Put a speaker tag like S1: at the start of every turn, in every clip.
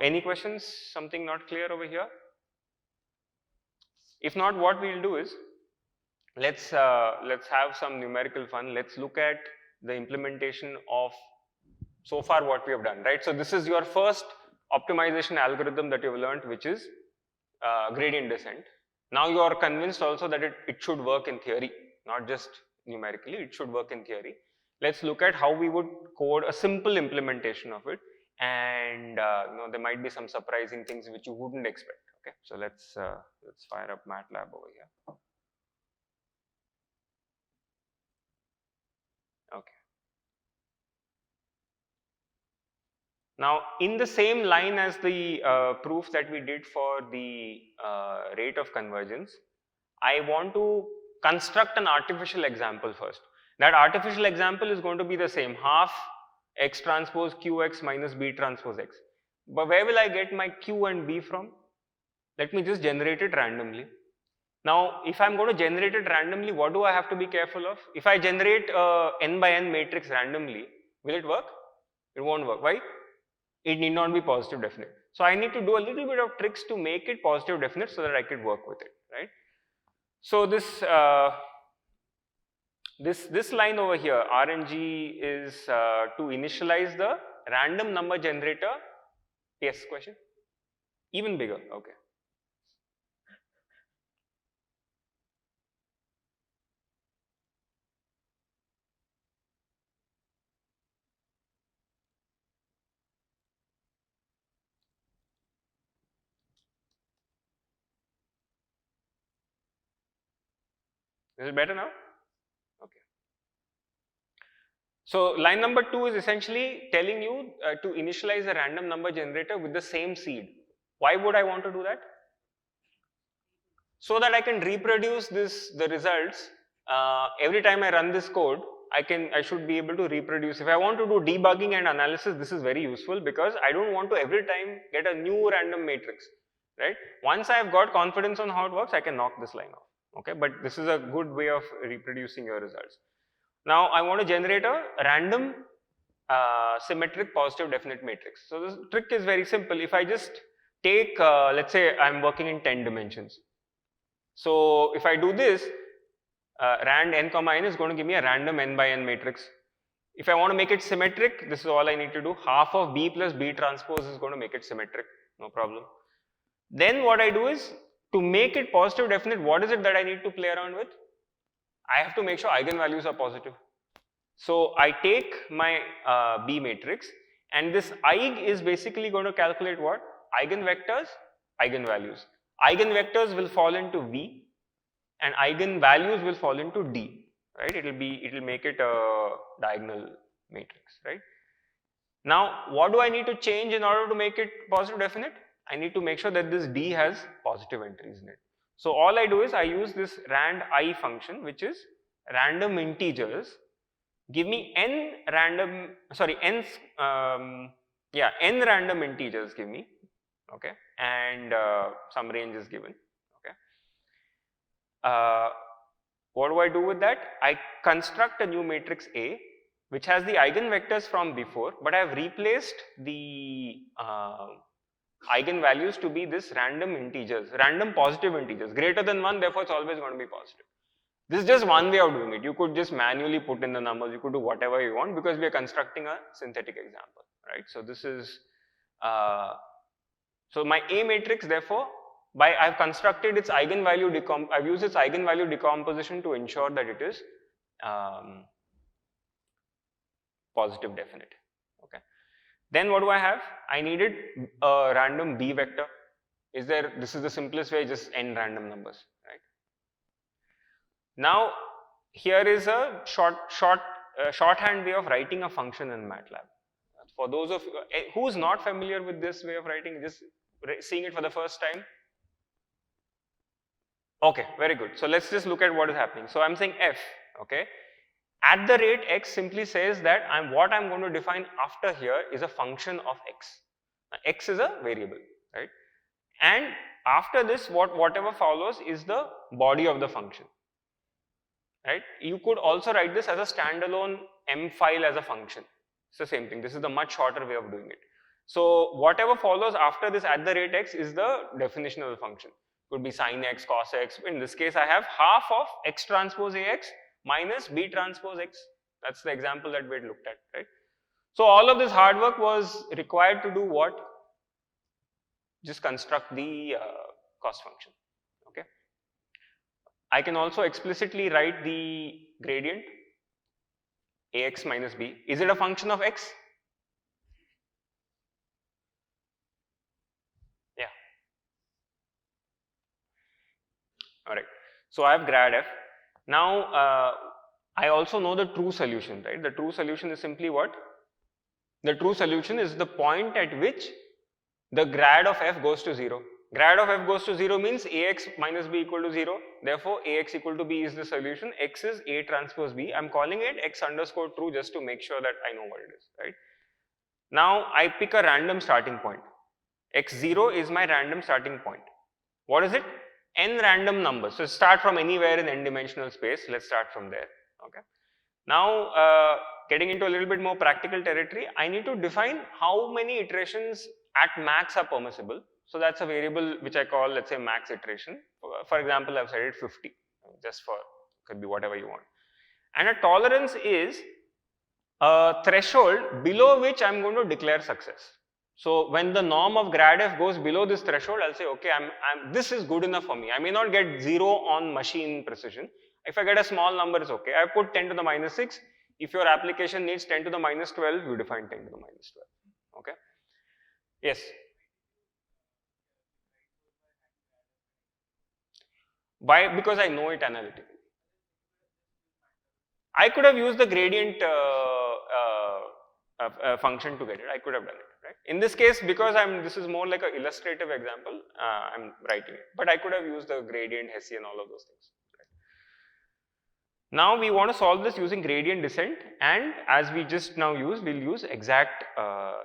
S1: any questions? Something not clear over here? If not, what we'll do is, let's have some numerical fun. Let's look at the implementation of so far what we have done, right? So this is your first optimization algorithm that you've learned, which is gradient descent. Now you are convinced also that it should work in theory, not just numerically, it should work in theory. Let's look at how we would code a simple implementation of it, and there might be some surprising things which you wouldn't expect. Okay, so let's fire up MATLAB over here. Okay. Now, in the same line as the proof that we did for the rate of convergence, I want to construct an artificial example first. That artificial example is going to be the same, half x transpose qx minus b transpose x. But where will I get my q and b from? Let me just generate it randomly. Now, if I'm going to generate it randomly, what do I have to be careful of? If I generate a n by n matrix randomly, will it work? It won't work. Why? It need not be positive definite. So I need to do a little bit of tricks to make it positive definite so that I could work with it, right? So this this line over here, RNG, is to initialize the random number generator. Yes, question? Even bigger, okay. Is it better now? Okay. So line number 2 is essentially telling you to initialize a random number generator with the same seed. Why would I want to do that? So that I can reproduce the results every time I run this code. I should be able to reproduce. If I want to do debugging and analysis, this is very useful because I don't want to every time get a new random matrix, right? Once I have got confidence on how it works, I can knock this line off. Okay, but this is a good way of reproducing your results. Now I want to generate a random symmetric positive definite matrix. So this trick is very simple. If I just take, let's say I'm working in 10 dimensions. So if I do this, rand n comma n is going to give me a random n by n matrix. If I want to make it symmetric, this is all I need to do. Half of b plus b transpose is going to make it symmetric, no problem. Then what I do is, to make it positive definite, what is it that I need to play around with? I have to make sure eigenvalues are positive. So I take my B matrix, and this eig is basically going to calculate what? Eigenvectors, eigenvalues. Eigenvectors will fall into V, and eigenvalues will fall into D, right? It will make it a diagonal matrix, right? Now, what do I need to change in order to make it positive definite? I need to make sure that this D has positive entries in it. So all I do is I use this rand I function, which is random integers. Give me n random integers give me, okay, and some range is given, okay. What do I do with that? I construct a new matrix A, which has the eigenvectors from before, but I have replaced the eigenvalues to be this random integers, random positive integers, greater than 1, therefore it's always going to be positive. This is just one way of doing it. You could just manually put in the numbers, you could do whatever you want because we are constructing a synthetic example, right? So this is, so my A matrix, therefore, I've constructed its eigenvalue, I've used its eigenvalue decomposition to ensure that it is positive definite, okay. Then what do I have? I needed a random B vector. This is the simplest way, just n random numbers, right? Now, here is a shorthand way of writing a function in MATLAB. For those of you who is not familiar with this way of writing, just seeing it for the first time. Okay, very good. So let's just look at what is happening. So I'm saying f, okay. At the rate x simply says that what I'm going to define after here is a function of x. Now, x is a variable, right? And after this, whatever follows is the body of the function, right? You could also write this as a standalone m file as a function. It's the same thing. This is the much shorter way of doing it. So whatever follows after this @ x is the definition of the function. Could be sin x, cos x. In this case, I have half of x transpose ax minus b transpose x. That's the example that we had looked at, right? So all of this hard work was required to do what? Just construct the cost function, okay? I can also explicitly write the gradient ax minus b. Is it a function of x? Yeah. Alright. So I have grad f. Now I also know the true solution, right? The true solution is simply what? The true solution is the point at which the grad of f goes to 0. Grad of f goes to 0 means ax minus b equal to 0. Therefore, ax equal to b is the solution. X is a transpose b. I'm calling it x underscore true just to make sure that I know what it is, right? Now, I pick a random starting point. x0 is my random starting point. What is it? N random numbers. So, start from anywhere in n dimensional space. Let's start from there, okay? Now, getting into a little bit more practical territory, I need to define how many iterations at max are permissible. So that's a variable which I call, let's say, max iteration. For example, I've set it 50, just for, could be whatever you want. And a tolerance is a threshold below which I'm going to declare success. So when the norm of grad f goes below this threshold, I'll say, okay, this is good enough for me. I may not get 0 on machine precision. If I get a small number, it's okay. I put 10 to the minus 6. If your application needs 10 to the minus 12, you define 10 to the minus 12. Okay? Yes? Why? Because I know it analytically. I could have used the gradient function to get it. I could have done it, right? In this case, because this is more like an illustrative example, I'm writing it. But I could have used the gradient, Hessian, all of those things. Now we want to solve this using gradient descent, and as we just now used, we'll use exact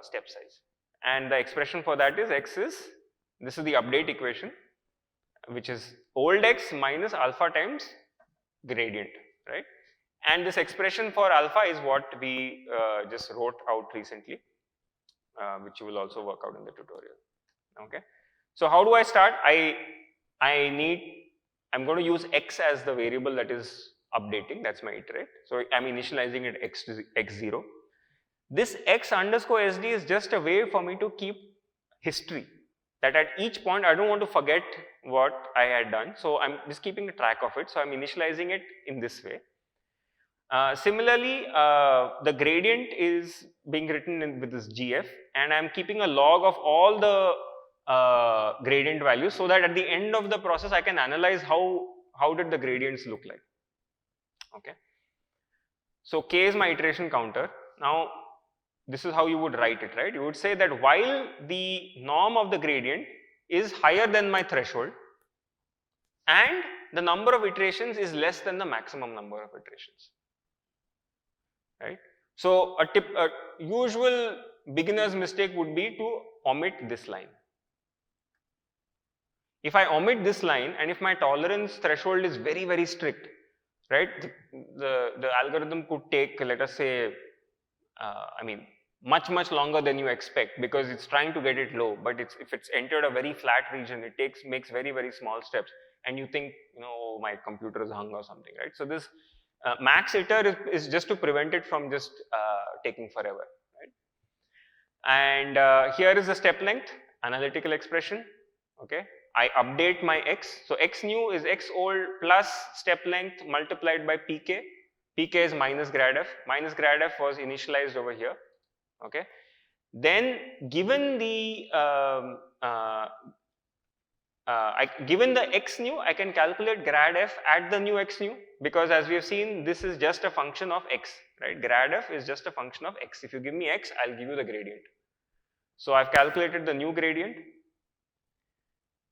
S1: step size. And the expression for that is this is the update equation, which is old x minus alpha times gradient, right? And this expression for alpha is what we just wrote out recently, which you will also work out in the tutorial, okay? So how do I start? I'm going to use x as the variable that is updating, that's my iterate. So I'm initializing it x0. This x underscore sd is just a way for me to keep history, that at each point I don't want to forget what I had done. So I'm just keeping a track of it. So I'm initializing it in this way. Similarly, the gradient is being written with this gf, and I'm keeping a log of all the gradient values, so that at the end of the process I can analyze how did the gradients look like. Okay. So k is my iteration counter. Now this is how you would write it, right? You would say that while the norm of the gradient is higher than my threshold and the number of iterations is less than the maximum number of iterations, right? So a usual beginner's mistake would be to omit this line. If I omit this line, and if my tolerance threshold is very, very strict, right, the algorithm could take, let us say, much longer than you expect, because it's trying to get it low, but if it's entered a very flat region, it makes very, very small steps, and you think, oh, my computer is hung or something, right? So this max iter is just to prevent it from just taking forever, right? And here is the step length analytical expression, okay? I update my x. So x new is x old plus step length multiplied by pk. Pk is minus grad f. Minus grad f was initialized over here. Okay. Then given the given the x new, I can calculate grad f at the new x new, because as we have seen, this is just a function of x, right? Grad f is just a function of x. If you give me x, I'll give you the gradient. So I've calculated the new gradient,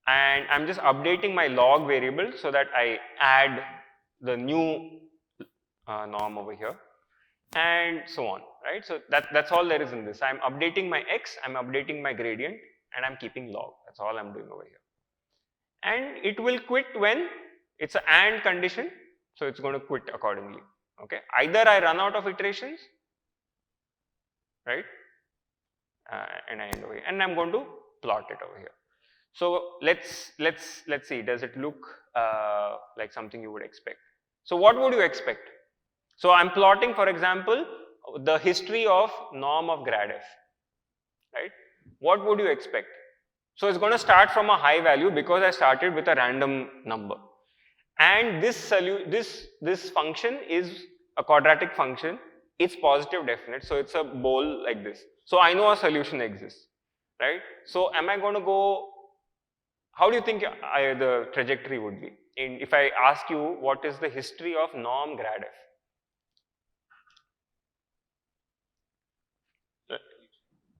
S1: and I'm just updating my log variable so that I add the new norm over here, and so on, right? So that's all there is in this. I'm updating my x, I'm updating my gradient, and I'm keeping log. That's all I'm doing over here. And it will quit when it's an AND condition, so it's going to quit accordingly, okay? Either I run out of iterations, right? and I end over here, and I'm going to plot it over here. So let's see, does it look like something you would expect? So what would you expect? So I'm plotting, for example, the history of norm of grad f, right? What would you expect? So it's going to start from a high value because I started with a random number, and this function is a quadratic function. It's positive definite, so it's a bowl like this. So I know a solution exists, right? So am I going to go? How do you think the trajectory would be? If I ask you what is the history of norm grad f?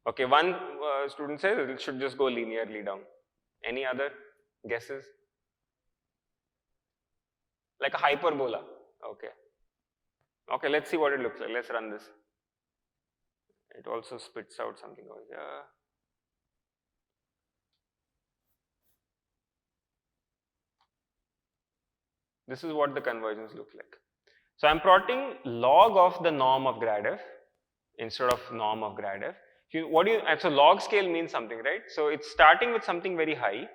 S1: Okay, one student says it should just go linearly down. Any other guesses? Like a hyperbola. Okay. Okay, let's see what it looks like. Let's run this. It also spits out something over here. This is what the convergence looks like. So I'm plotting log of the norm of grad f instead of norm of grad f. So log scale means something, right? So it's starting with something very high,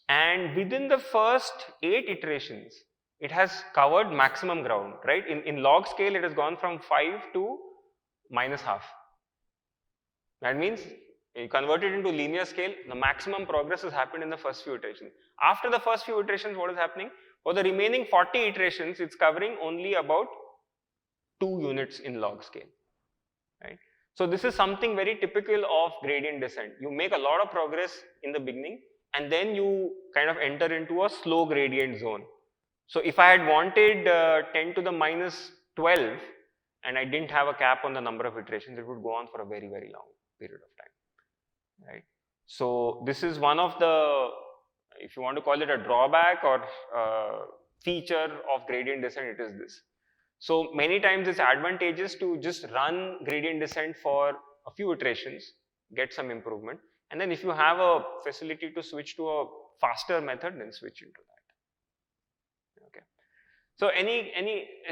S1: and within the first 8 iterations, it has covered maximum ground, right? In log scale, it has gone from 5 to minus half. That means you convert it into linear scale, the maximum progress has happened in the first few iterations. After the first few iterations, what is happening? For the remaining 40 iterations, it's covering only about 2 units in log scale, right? So this is something very typical of gradient descent. You make a lot of progress in the beginning, and then you kind of enter into a slow gradient zone. So if I had wanted 10 to the minus 12 and I didn't have a cap on the number of iterations, it would go on for a very, very long period of time, right? So this is one of the, if you want to call it a drawback or feature of gradient descent, it is this. So many times it's advantageous to just run gradient descent for a few iterations, get some improvement, and then if you have a facility to switch to a faster method, then switch into that. Okay. So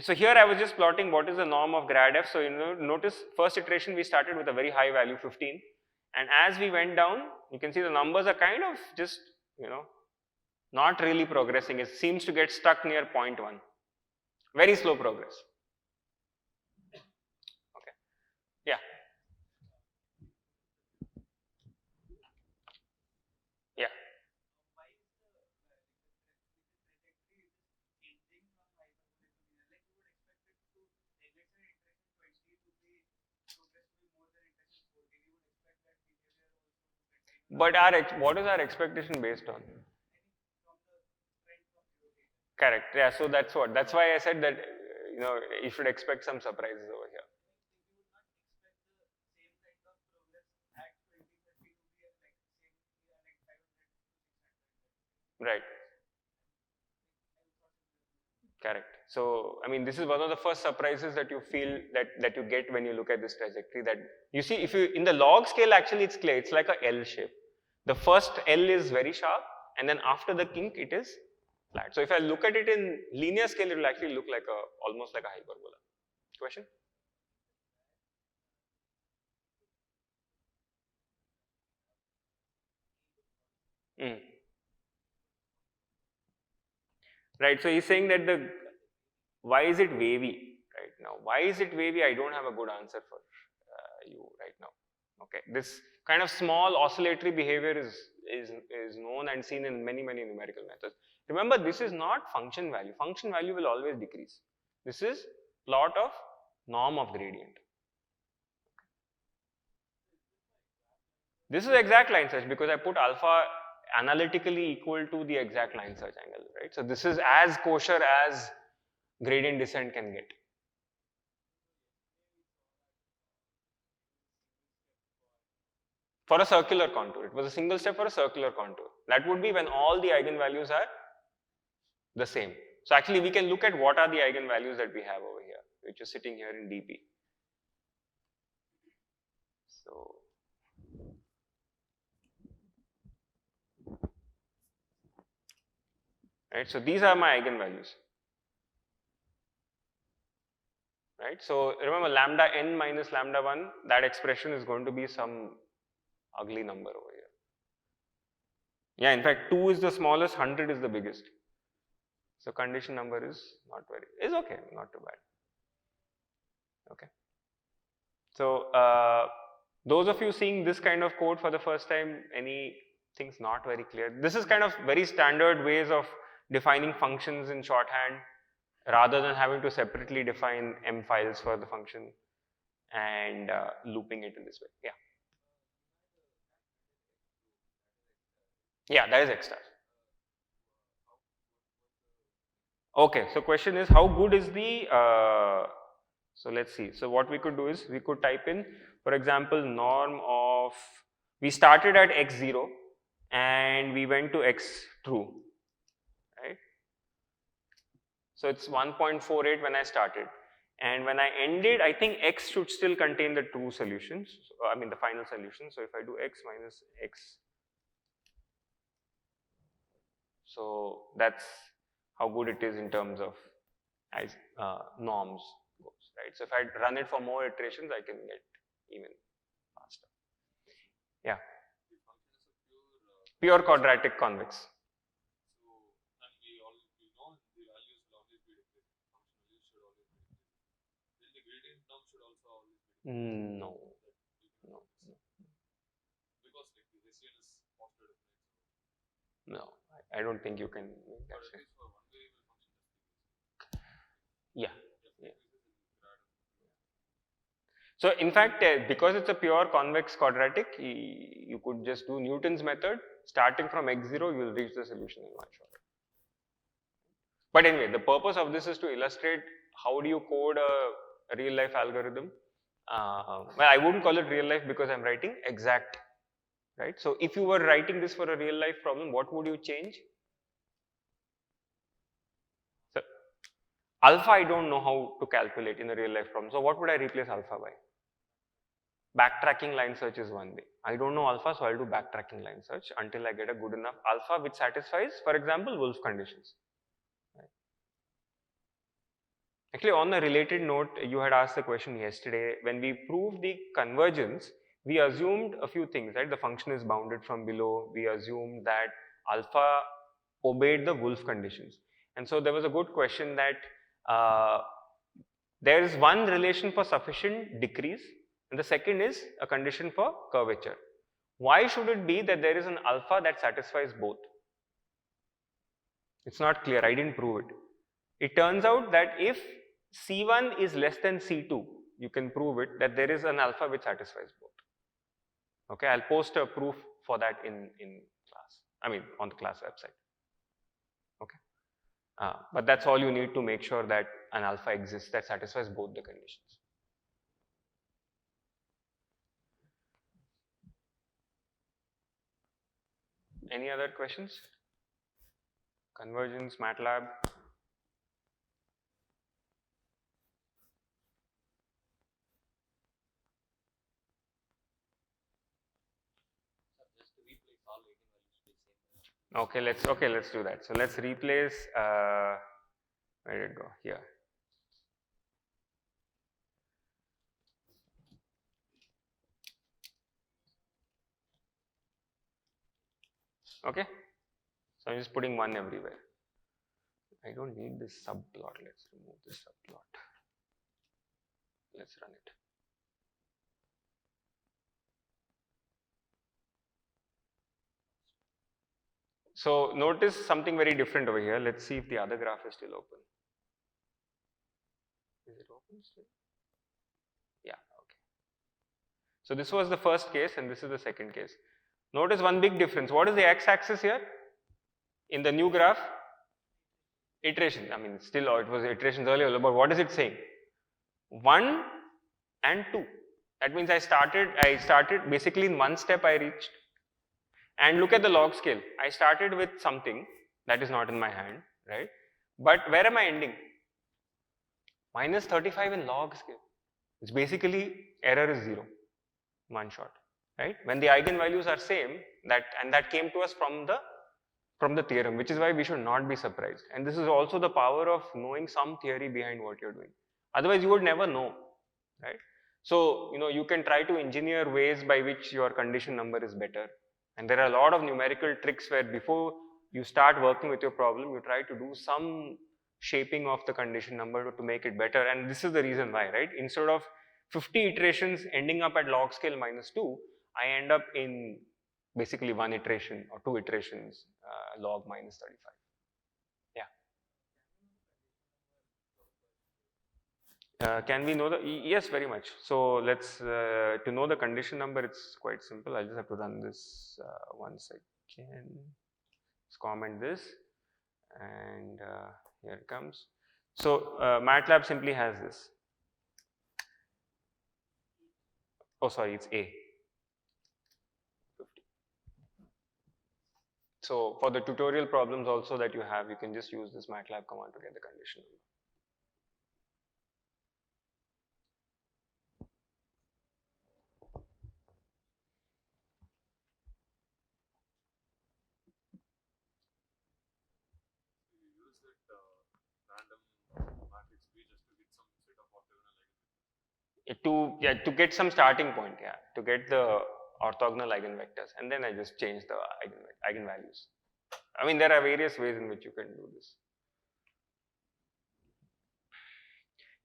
S1: so here I was just plotting what is the norm of grad f. So notice first iteration we started with a very high value 15, and as we went down, you can see the numbers are kind of just not really progressing. It seems to get stuck near 0.1. Very slow progress. Okay. Yeah. Yeah. But what is our expectation based on? Correct. Yeah. So that's what. That's why I said that you should expect some surprises over here. Right. Correct. So, I mean, this is one of the first surprises that you feel that you get when you look at this trajectory. That you see, if you in the log scale, actually, it's clear. It's like a L shape. The first L is very sharp, and then after the kink, it is flat. So, if I look at it in linear scale, it will actually look like almost like a hyperbola. Question? Right. So he's saying that why is it wavy right now? Why is it wavy? I don't have a good answer for you right now. Okay. This kind of small oscillatory behavior is known and seen in many numerical methods. Remember, this is not function value. Function value will always decrease. This is plot of norm of gradient. This is exact line search because I put alpha analytically equal to the exact line search angle, right? So this is as kosher as gradient descent can get. For a circular contour, it was a single step for a circular contour. That would be when all the eigenvalues are the same. So actually we can look at what are the eigenvalues that we have over here, which is sitting here in dp. So right, so these are my eigenvalues. Right, so remember lambda n minus lambda 1, that expression is going to be some ugly number over here. Yeah, in fact 2 is the smallest, 100 is the biggest. So condition number is not very, is okay, not too bad. Okay. So those of you seeing this kind of code for the first time, anything's not very clear. This is kind of very standard ways of defining functions in shorthand rather than having to separately define M files for the function and looping it in this way. Yeah. Yeah, that is X star. Okay, so question is how good is the, so let's see. So what we could do is we could type in, for example, norm of, we started at x0 and we went to x true, right? So it's 1.48 when I started. And when I ended, I think x should still contain the true solutions, I mean the final solution. So if I do x minus x, so that's how good it is in terms of as norms goes, right? So if I run it for more iterations, I can get even faster. Yeah. Pure quadratic convex. No. No, I don't think you can make that same. Yeah. So in fact, because it's a pure convex quadratic, you could just do Newton's method. Starting from x0, you will reach the solution in one shot. But anyway, the purpose of this is to illustrate how do you code a real life algorithm. Well, I wouldn't call it real life because I'm writing exact, right? So if you were writing this for a real life problem, what would you change? So alpha, I don't know how to calculate in a real life problem. So what would I replace alpha by? Backtracking line search is one way. I don't know alpha, so I'll do backtracking line search until I get a good enough alpha which satisfies, for example, Wolf conditions. Right. Actually, on a related note, you had asked the question yesterday. When we proved the convergence, we assumed a few things, right? The function is bounded from below. We assumed that alpha obeyed the Wolf conditions. And so there was a good question that there is one relation for sufficient decrease, and the second is a condition for curvature. Why should it be that there is an alpha that satisfies both? It's not clear, I didn't prove it. It turns out that if C1 is less than C2, you can prove it that there is an alpha which satisfies both. Okay, I'll post a proof for that in class, I mean on the class website. Okay, but that's all you need to make sure that an alpha exists that satisfies both the conditions. Any other questions? Convergence, MATLAB. Okay, let's do that. So let's replace. Where did it go? Here. Okay. So I'm just putting 1 everywhere. I don't need this subplot. Let's remove this subplot. Let's run it. So notice something very different over here. Let's see if the other graph is still open. Is it open still? Yeah, okay. So this was the first case and this is the second case. Notice one big difference. What is the x-axis here? In the new graph? Iterations. I mean, still it was iterations earlier, but what is it saying? 1 and 2. That means I started basically in one step I reached. And look at the log scale. I started with something that is not in my hand, right? But where am I ending? Minus 35 in log scale. It's basically error is 0, one shot, right? When the eigenvalues are same, that came to us from the theorem, which is why we should not be surprised. And this is also the power of knowing some theory behind what you're doing. Otherwise, you would never know, right? So, you can try to engineer ways by which your condition number is better. And there are a lot of numerical tricks where before you start working with your problem, you try to do some shaping of the condition number to make it better. And this is the reason why, right? Instead of 50 iterations ending up at log scale -2, I end up in basically 1 iteration or 2 iterations log -35. Yeah. Can we know the, yes, very much. So let's, to know the condition number, it's quite simple. I just have to run this 1 second. Let's comment this, and here it comes. So MATLAB simply has this. Oh, sorry, it's A. 50. So for the tutorial problems also that you have, you can just use this MATLAB command to get the condition number. To get some starting point, yeah, to get the orthogonal eigenvectors, and then I just change the eigenvalues. I mean, there are various ways in which you can do this.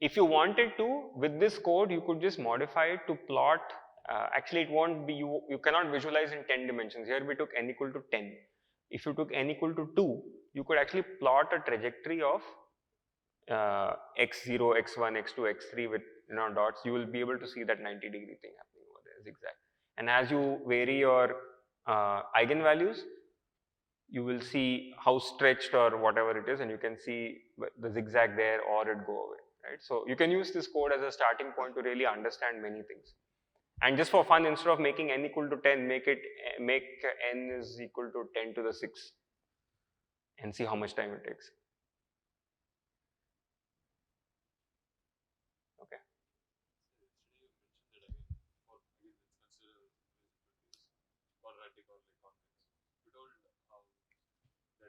S1: If you wanted to, with this code, you could just modify it to plot. Actually, it won't be, you cannot visualize in 10 dimensions. Here we took n equal to 10. If you took n equal to 2, you could actually plot a trajectory of x0, x1, x2, x3 with dots. You will be able to see that 90-degree thing happening over there, zigzag. And as you vary your eigenvalues, you will see how stretched or whatever it is, and you can see the zigzag there or it go away, right? So you can use this code as a starting point to really understand many things. And just for fun, instead of making n equal to 10, make n is equal to 10 to the 6 and see how much time it takes. Okay.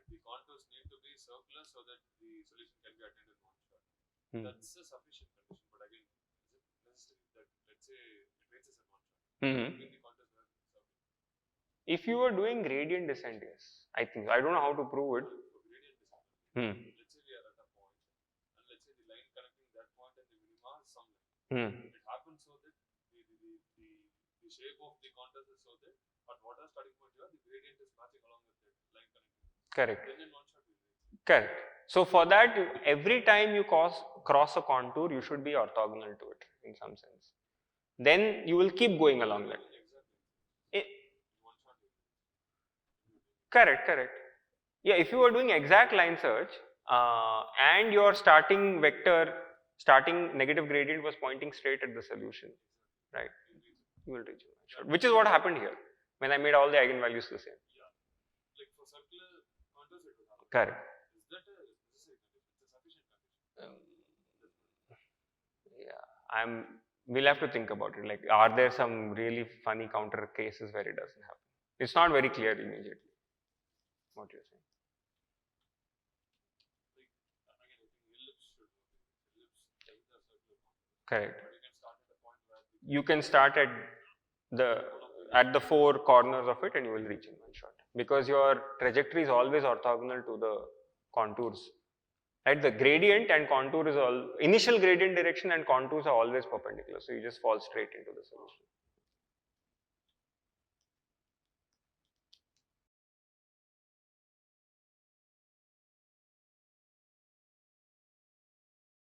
S2: The contours need to be circular so that the solution can be attained in one shot. That's a sufficient condition, but again, is it necessary that, let's say, it reaches in one shot? The contours were circular.
S1: If you were doing gradient descent, yes, I think. I don't know how to prove it.
S2: For gradient descent, let's say we are at a point, and let's say the line connecting that point and the minima is some line. It happens so that the shape of the contours is so that at whatever starting point you are, the gradient is matching along with the line connecting.
S1: Correct.
S2: Then in one shot we reach.
S1: Correct. So for that, every time you cross a contour, you should be orthogonal to it in some sense. Then you will keep going along that. Correct. Yeah, if you are doing exact line search and your starting negative gradient was pointing straight at the solution, right? You will reach it, which is what happened here when I made all the eigenvalues the same.
S2: Yeah, like for circular contours it will happen.
S1: Correct.
S2: Is that a sufficient condition?
S1: Yeah, we'll have to think about it. Like, are there some really funny counter cases where it doesn't happen? It's not very clear immediately what you're saying.
S2: Like, again, I think ellipse should work. Ellipse take the circular contour.
S1: Correct.
S2: But you can start at the point where
S1: you can start at the 4 corners of it and you will reach in one shot, because your trajectory is always orthogonal to the contours. Right, the gradient and contour is initial gradient direction and contours are always perpendicular, so you just fall straight into the solution.